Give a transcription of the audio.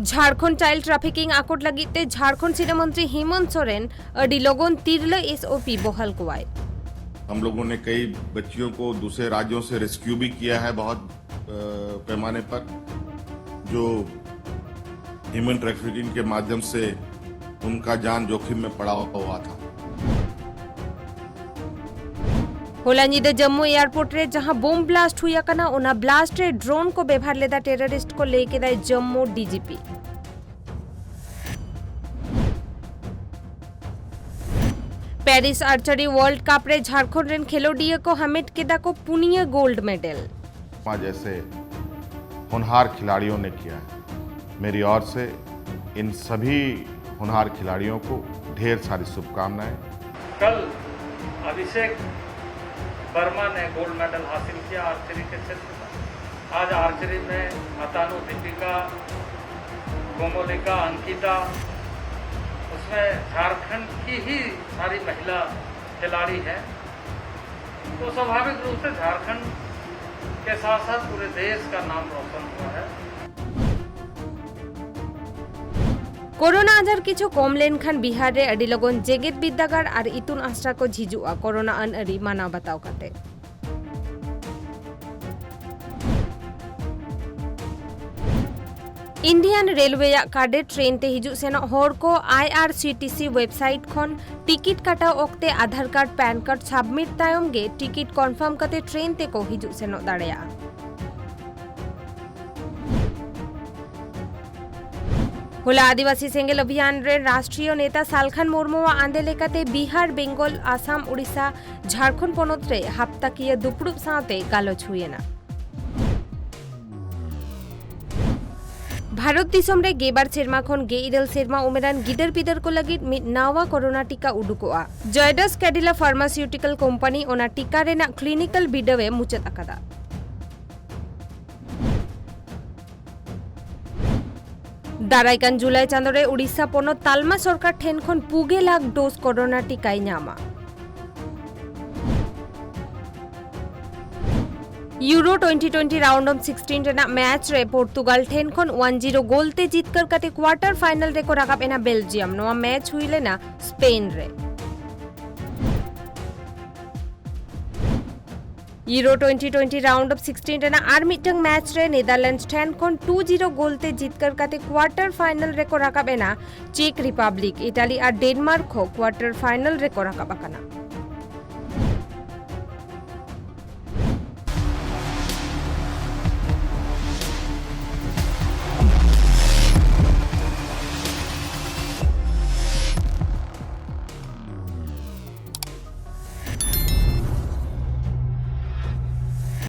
Jharkhand child trafficking Akot लगिते Jharkhand सीना मंत्री हेमंत सोरेन अडी लोगन तिरले एसओपी बहाल कुआए। हम लोगों ने कई बच्चियों को दूसरे राज्यों से रेस्क्यू भी किया है बहुत पैमाने पर, जो ह्यूमन ट्रैफिकिंग के माध्यम से उनका जान जोखिम में पड़ा हुआ था। होला नीदे जम्मू एयरपोर्ट रे जहां बम ब्लास्ट हुआ कना ओना ब्लास्ट रे ड्रोन को व्यवहार लेदा टेररिस्ट को लेके दाय Jammu DGP. Paris archery world cup रे झारखंड रेन खेलोडिया को हमेट केदा को पुनिया गोल्ड मेडल। जैसे होनहार खिलाड़ियों ने किया है, मेरी ओर से इन सभी होनहार खिलाड़ियों को ढेर सारी शुभकामनाएं। कल अभिषेक वर्मा ने गोल्ड मेडल हासिल किया आर्चरी के क्षेत्र में। आज आर्चरी में अतानु, दीपिका, कोमोलिका, अंकिता, उसमें झारखंड की ही सारी महिला खिलाड़ी हैं। तो स्वाभाविक रूप से झारखंड के साथ साथ पूरे देश का नाम रोशन हुआ है। कोरोना आजार किछु कम लेनखान बिहार रे अडी लगन जेगेत विद्यागार और इतुन आश्रा को झिजुआ कोरोना अनअरी माना बताव काते। इंडियन रेलवे कार्डे ट्रेन ते हिजु सेनो हर को आईआरसीटीसी वेबसाइट खन टिकट काटा ओक्ते आधार कार्ड पैन कार्ड सबमिट तायम गे टिकट कन्फर्म कते ट्रेन ते को हिजु सेनो दाड़ेया। होला आदिवासी सेंगेल अभियान रे राष्ट्रीय नेता सालखान मुर्मू आंदे लेकाते बिहार, बेंगल, आसाम, उड़ीसा, झारखंड पनत रे हप्ताकिया दुपुड़ुब साथे गालोच हुएना। भारत दिसम रे गेबार सेरमा खन गेइरल सेरमा उमेरान गिदर पिदर को लगी नावा कोरोना टीका उडुकोआ। जयडस कैडिला फार्मास्यूटिकल कंपनी ओना टीका रेना क्लिनिकल बिडवे मुचात अकादा। दारायकान जुलाई चांदो रे उड़ीसा पनत तालमा सरकार ठेन खन 2 लाख डोज कोरोना टीकाय नामा। यूरो 2020 राउंड ऑफ 16 रेना मैच रे पोर्तुगाल ठेन खन 1-0 गोलते जीतकर कते क्वार्टर फाइनल रे को राकाब एना बेल्जियम नोआ मैच हुइले ना स्पेन रे। यूरो 2020 राउंड ऑफ 16 रेना आर मिटंग मैच रे नेदरलैंड्स ठेन खन 2-0 गोलते जीतकर कते क्वार्टर फाइनल रे को राकाब एना चेक रिपब्लिक, इटाली और डेनमार्क को क्वार्टर फाइनल रे को राकाब आकाना।